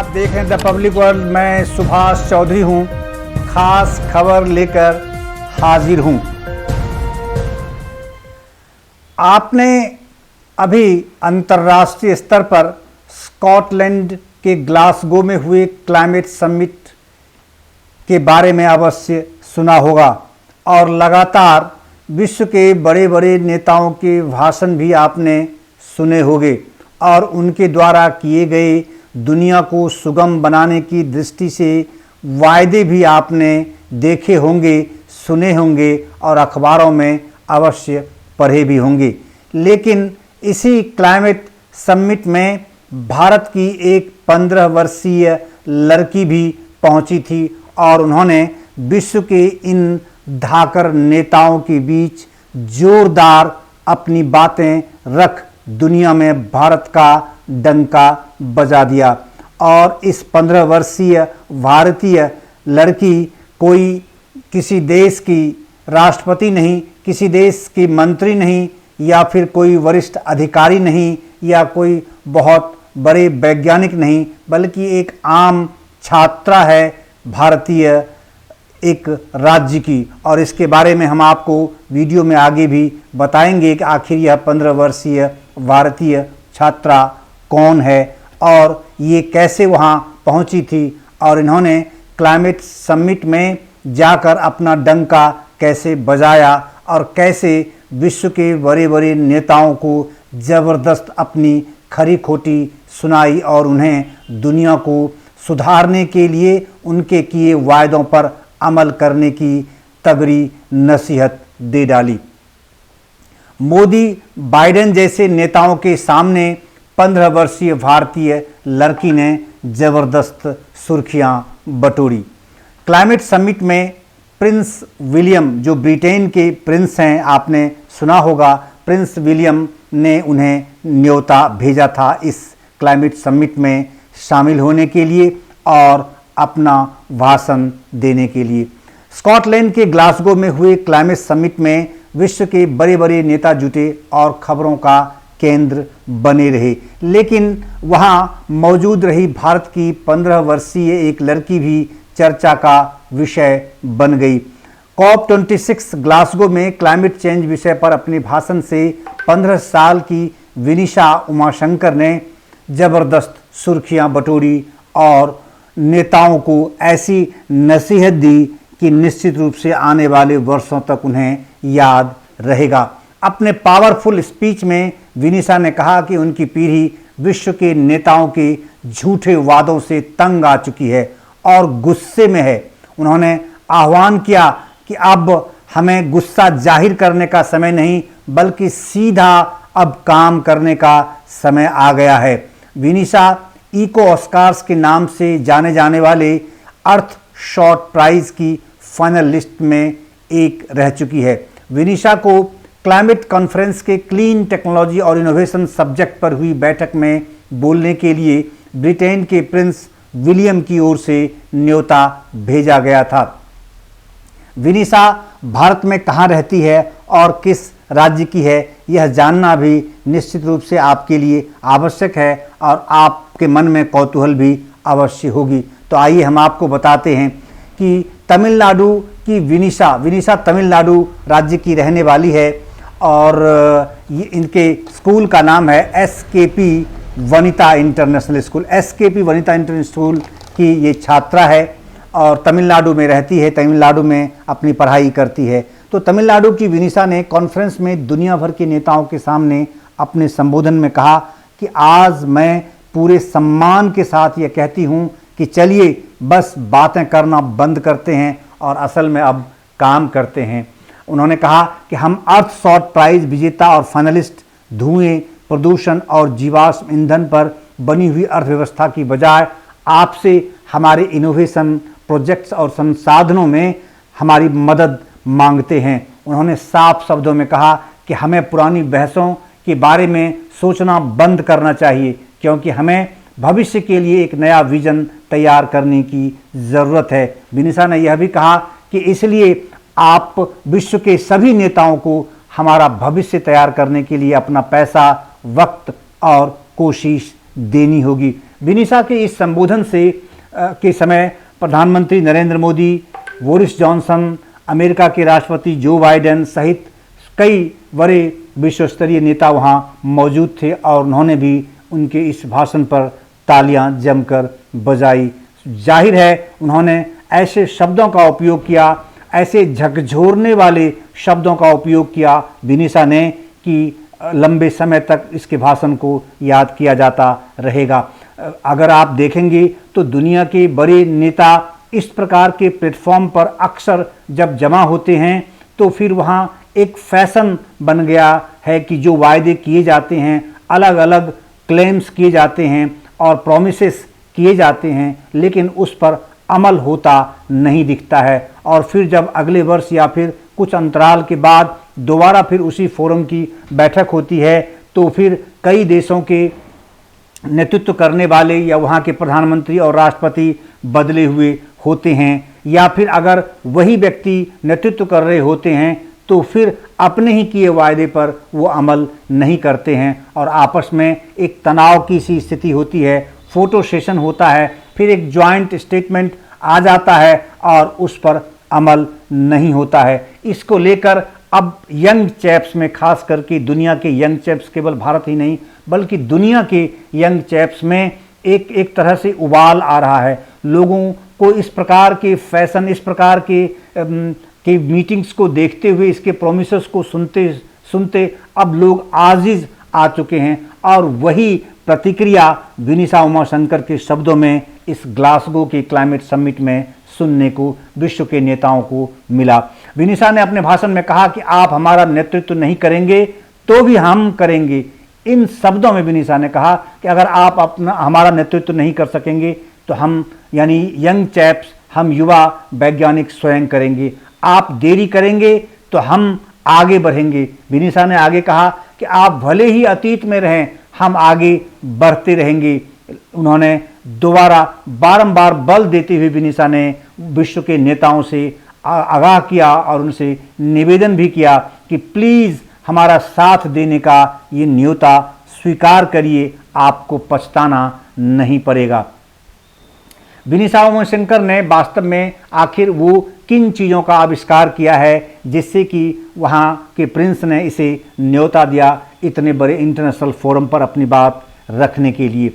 आप देख रहे हैं द पब्लिक वर्ल्ड। मैं सुभाष चौधरी हूं, खास खबर लेकर हाजिर हूं। आपने अभी अंतर्राष्ट्रीय स्तर पर स्कॉटलैंड के ग्लासगो में हुए क्लाइमेट समिट के बारे में अवश्य सुना होगा और लगातार विश्व के बड़े बड़े नेताओं के भाषण भी आपने सुने होंगे और उनके द्वारा किए गए दुनिया को सुगम बनाने की दृष्टि से वायदे भी आपने देखे होंगे, सुने होंगे और अखबारों में अवश्य पढ़े भी होंगे। लेकिन इसी क्लाइमेट समिट में भारत की एक 15 वर्षीय लड़की भी पहुंची थी और उन्होंने विश्व के इन धाकर नेताओं के बीच जोरदार अपनी बातें रख दुनिया में भारत का डंका बजा दिया। और इस 15 वर्षीय भारतीय लड़की कोई किसी देश की राष्ट्रपति नहीं, किसी देश की मंत्री नहीं या फिर कोई वरिष्ठ अधिकारी नहीं या कोई बहुत बड़े वैज्ञानिक नहीं, बल्कि एक आम छात्रा है भारतीय एक राज्य की। और इसके बारे में हम आपको वीडियो में आगे भी बताएंगे कि आखिर यह 15 वर्षीय भारतीय छात्रा कौन है और ये कैसे वहाँ पहुँची थी और इन्होंने क्लाइमेट समिट में जाकर अपना डंका कैसे बजाया और कैसे विश्व के बड़े बड़े नेताओं को ज़बरदस्त अपनी खरी खोटी सुनाई और उन्हें दुनिया को सुधारने के लिए उनके किए वायदों पर अमल करने की तगड़ी नसीहत दे डाली। मोदी बाइडेन जैसे नेताओं के सामने 15 वर्षीय भारतीय लड़की ने ज़बरदस्त सुर्खियां बटोरी। क्लाइमेट समिट में प्रिंस विलियम, जो ब्रिटेन के प्रिंस हैं, आपने सुना होगा, प्रिंस विलियम ने उन्हें न्योता भेजा था इस क्लाइमेट समिट में शामिल होने के लिए और अपना भाषण देने के लिए। स्कॉटलैंड के ग्लासगो में हुए क्लाइमेट समिट में विश्व के बड़े बड़े नेता जुटे और खबरों का केंद्र बने रहे। लेकिन वहाँ मौजूद रही भारत की 15 वर्षीय एक लड़की भी चर्चा का विषय बन गई। COP26 ग्लासगो में क्लाइमेट चेंज विषय पर अपने भाषण से 15 साल की विनिशा उमाशंकर ने ज़बरदस्त सुर्खियां बटोरी और नेताओं को ऐसी नसीहत दी कि निश्चित रूप से आने वाले वर्षों तक उन्हें याद रहेगा। अपने पावरफुल स्पीच में विनिशा ने कहा कि उनकी पीढ़ी विश्व के नेताओं के झूठे वादों से तंग आ चुकी है और गुस्से में है। उन्होंने आह्वान किया कि अब हमें गुस्सा जाहिर करने का समय नहीं, बल्कि सीधा अब काम करने का समय आ गया है। विनिशा इको ऑस्कार्स के नाम से जाने जाने वाले अर्थ शॉट प्राइज की फाइनल लिस्ट में एक रह चुकी है। विनिशा को क्लाइमेट कॉन्फ्रेंस के क्लीन टेक्नोलॉजी और इनोवेशन सब्जेक्ट पर हुई बैठक में बोलने के लिए ब्रिटेन के प्रिंस विलियम की ओर से न्योता भेजा गया था। विनिशा भारत में कहाँ रहती है और किस राज्य की है, यह जानना भी निश्चित रूप से आपके लिए आवश्यक है और आपके मन में कौतूहल भी अवश्य होगी। तो आइए हम आपको बताते हैं कि तमिलनाडु की विनिशा तमिलनाडु राज्य की रहने वाली है और ये इनके स्कूल का नाम है SKP Vanita international school. SKP Vanita international school की ये छात्रा है और तमिलनाडु में रहती है, तमिलनाडु में अपनी पढ़ाई करती है। तो तमिलनाडु की विनिशा ने कॉन्फ्रेंस में दुनिया भर के नेताओं के सामने अपने संबोधन में कहा कि आज मैं पूरे सम्मान के साथ ये कहती हूँ कि चलिए बस बातें करना बंद करते हैं और असल में अब काम करते हैं। उन्होंने कहा कि हम अर्थ शॉट प्राइज विजेता और फाइनलिस्ट धुएं, प्रदूषण और जीवाश्म ईंधन पर बनी हुई अर्थव्यवस्था की बजाय आपसे हमारे इनोवेशन प्रोजेक्ट्स और संसाधनों में हमारी मदद मांगते हैं। उन्होंने साफ शब्दों में कहा कि हमें पुरानी बहसों के बारे में सोचना बंद करना चाहिए, क्योंकि हमें भविष्य के लिए एक नया विजन तैयार करने की ज़रूरत है। विनिशा ने यह भी कहा कि इसलिए आप विश्व के सभी नेताओं को हमारा भविष्य तैयार करने के लिए अपना पैसा, वक्त और कोशिश देनी होगी। विनिशा के इस संबोधन से के समय प्रधानमंत्री Narendra Modi, Boris Johnson, America के राष्ट्रपति जो बाइडेन सहित कई बड़े विश्व स्तरीय नेता वहां मौजूद थे और उन्होंने भी उनके इस भाषण पर तालियां जमकर बजाई। जाहिर है उन्होंने ऐसे शब्दों का उपयोग किया, ऐसे झकझोरने वाले शब्दों का उपयोग किया विनिशा ने कि लंबे समय तक इसके भाषण को याद किया जाता रहेगा। अगर आप देखेंगे तो दुनिया के बड़े नेता इस प्रकार के प्लेटफॉर्म पर अक्सर जब जमा होते हैं तो फिर वहाँ एक फैशन बन गया है कि जो वायदे किए जाते हैं, अलग अलग क्लेम्स किए जाते हैं और प्रॉमिसेस किए जाते हैं, लेकिन उस पर अमल होता नहीं दिखता है। और फिर जब अगले वर्ष या फिर कुछ अंतराल के बाद दोबारा फिर उसी फोरम की बैठक होती है तो फिर कई देशों के नेतृत्व करने वाले या वहाँ के प्रधानमंत्री और राष्ट्रपति बदले हुए होते हैं, या फिर अगर वही व्यक्ति नेतृत्व कर रहे होते हैं तो फिर अपने ही किए वायदे पर वो अमल नहीं करते हैं और आपस में एक तनाव की सी स्थिति होती है। फोटो सेशन होता है, फिर एक जॉइंट स्टेटमेंट आ जाता है और उस पर अमल नहीं होता है। इसको लेकर अब यंग चैप्स में, खास करके दुनिया के यंग चैप्स, केवल भारत ही नहीं बल्कि दुनिया के यंग चैप्स में एक तरह से उबाल आ रहा है। लोगों को इस प्रकार के फैशन, इस प्रकार के मीटिंग्स को देखते हुए, इसके प्रोमिसेस को सुनते सुनते अब लोग आजिज आ चुके हैं और वही प्रतिक्रिया विनिशा उमाशंकर के शब्दों में इस ग्लासगो के क्लाइमेट समिट में सुनने को विश्व के नेताओं को मिला। विनिशा ने अपने भाषण में कहा कि आप हमारा नेतृत्व नहीं करेंगे तो भी हम करेंगे। इन शब्दों में विनिशा ने कहा कि अगर आप अपना हमारा नेतृत्व नहीं कर सकेंगे तो हम, यानी यंग चैप्स, हम युवा वैज्ञानिक स्वयं करेंगे। आप देरी करेंगे तो हम आगे बढ़ेंगे। विनिशा ने आगे कहा कि आप भले ही अतीत में रहें, हम आगे बढ़ते रहेंगे। उन्होंने दोबारा बारंबार बल देते हुए विनिशा ने विश्व के नेताओं से आगाह किया और उनसे निवेदन भी किया कि प्लीज़ हमारा साथ देने का ये न्योता स्वीकार करिए, आपको पछताना नहीं पड़ेगा। विनिशा उमाशंकर ने वास्तव में आखिर वो किन चीज़ों का आविष्कार किया है जिससे कि वहाँ के प्रिंस ने इसे न्योता दिया इतने बड़े इंटरनेशनल फोरम पर अपनी बात रखने के लिए।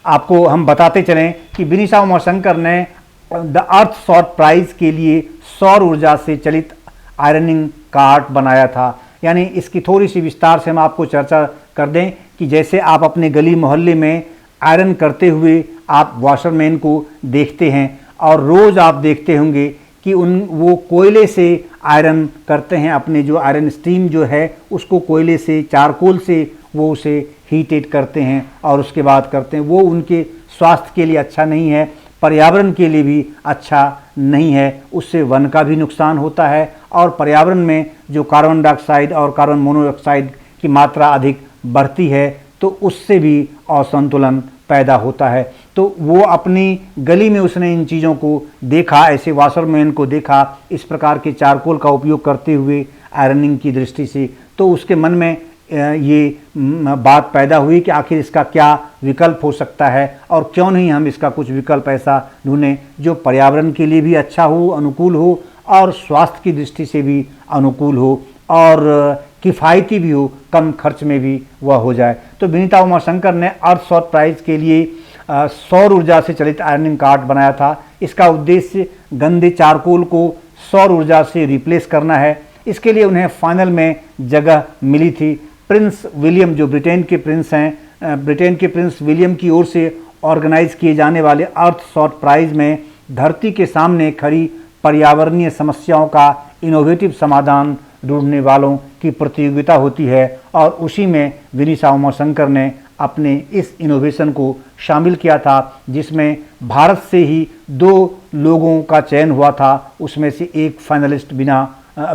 आपको हम बताते चलें कि विनिशा उमाशंकर ने द अर्थ शॉर्ट प्राइज़ के लिए सौर ऊर्जा से चलित आयरनिंग कार्ट बनाया था। यानी इसकी थोड़ी सी विस्तार से हम आपको चर्चा कर दें कि जैसे आप अपने गली मोहल्ले में आयरन करते हुए आप वॉशरमैन को देखते हैं और रोज़ आप देखते होंगे कि वो कोयले से आयरन करते हैं, अपने जो आयरन स्टीम जो है उसको कोयले से, चारकोल से वो उसे हीटेड करते हैं और उसके बाद करते हैं। वो उनके स्वास्थ्य के लिए अच्छा नहीं है, पर्यावरण के लिए भी अच्छा नहीं है, उससे वन का भी नुकसान होता है और पर्यावरण में जो कार्बन डाइऑक्साइड और कार्बन मोनोऑक्साइड की मात्रा अधिक बढ़ती है तो उससे भी असंतुलन पैदा होता है। तो वो अपनी गली में उसने इन चीज़ों को देखा, ऐसे वाशरमैन को देखा इस प्रकार के चारकोल का उपयोग करते हुए आयरनिंग की दृष्टि से, तो उसके मन में ये बात पैदा हुई कि आखिर इसका क्या विकल्प हो सकता है और क्यों नहीं हम इसका कुछ विकल्प ऐसा ढूंढें जो पर्यावरण के लिए भी अच्छा हो, अनुकूल हो और स्वास्थ्य की दृष्टि से भी अनुकूल हो और किफ़ायती भी हो, कम खर्च में भी वह हो जाए। तो विनिशा उमाशंकर ने अर्थ शॉर्ट प्राइज़ के लिए सौर ऊर्जा से चलित आयरनिंग कार्ट बनाया था। इसका उद्देश्य गंदे चारकोल को सौर ऊर्जा से रिप्लेस करना है। इसके लिए उन्हें फाइनल में जगह मिली थी। प्रिंस विलियम, जो ब्रिटेन के प्रिंस हैं, ब्रिटेन के प्रिंस विलियम की ओर से ऑर्गेनाइज किए जाने वाले अर्थ शॉर्ट प्राइज़ में धरती के सामने खड़ी पर्यावरणीय समस्याओं का इनोवेटिव समाधान ढूंढने वालों की प्रतियोगिता होती है और उसी में विनिशा उमाशंकर ने अपने इस इनोवेशन को शामिल किया था, जिसमें भारत से ही 2 लोगों का चयन हुआ था। उसमें से एक फाइनलिस्ट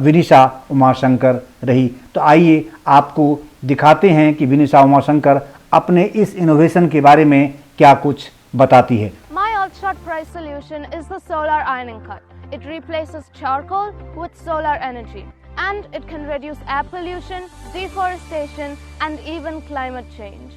विनिशा उमाशंकर रही। तो आइए आपको दिखाते हैं कि विनिशा उमाशंकर अपने इस इनोवेशन के बारे में क्या कुछ बताती है। My Earth Short Prize solution is the solar ironing cart. It replaces charcoal with solar energy and it can reduce air pollution, deforestation and even climate change.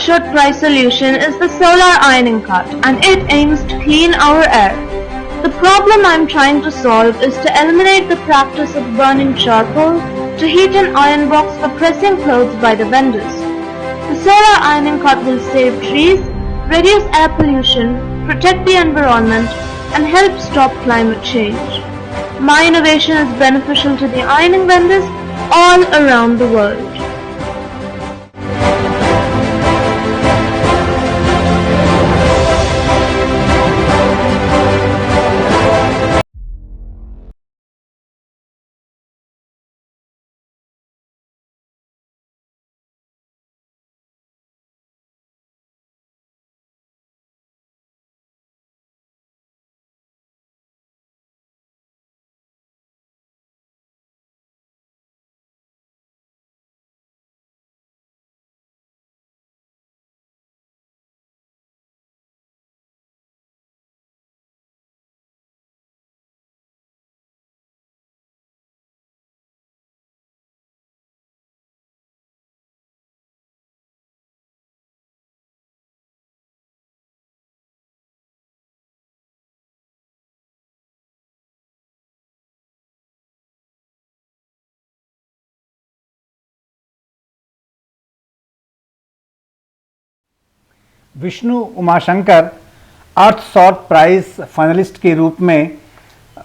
short price solution is the solar ironing cart, and it aims to clean our air. The problem I'm trying to solve is to eliminate the practice of burning charcoal to heat an iron box for pressing clothes by the vendors. The solar ironing cart will save trees, reduce air pollution, protect the environment, and help stop climate change. My innovation is beneficial to the ironing vendors all around the world. Vishnu Umashankar Earthshot prize finalist के रूप में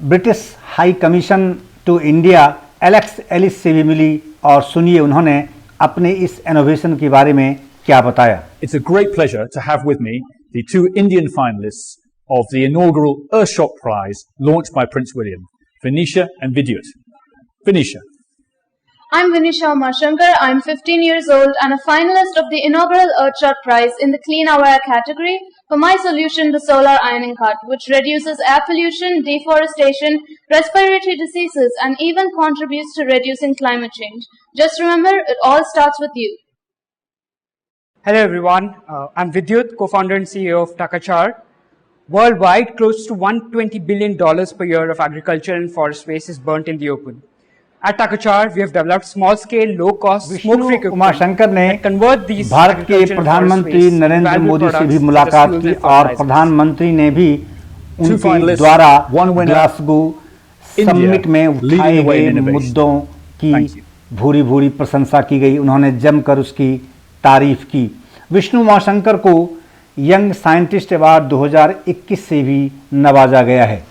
British High Commission to India Alex Ellis से भी मिली, और सुनिए उन्होंने अपने इस इनोवेशन के बारे में क्या बताया। It's a great pleasure to have with me the two Indian finalists of the inaugural Earthshot Prize launched by Prince William, Venetia and Vidyut. Venetia. I'm Vinisha Umashankar. I'm 15 years old and a finalist of the inaugural Earthshot Prize in the Clean Our Air category for my solution, the solar ironing cart, which reduces air pollution, deforestation, respiratory diseases, and even contributes to reducing climate change. Just remember, it all starts with you. Hello everyone, I'm Vidyut, co-founder and CEO of Takachar. Worldwide, close to $120 billion per year of agriculture and forest waste is burnt in the open. At Takachar, we have developed small-scale, low-cost, smoke-free Umashankar ने that convert these Bharat के agriculture and forest प्रधानमंत्री waste into Narendra valuable Modi से भी products मुलाकात such as की, fuels and और fertilizers. प्रधानमंत्री ने भी उनके finalists, द्वारा one winner, Glasgow India, summit में उठाए leading the way गए in innovation. मुद्दों Thank की you. भूरी भूरी प्रशंसा की गई। उन्होंने जमकर उसकी तारीफ की। विष्णु उमाशंकर को यंग साइंटिस्ट अवार्ड 2021 से भी नवाजा गया है।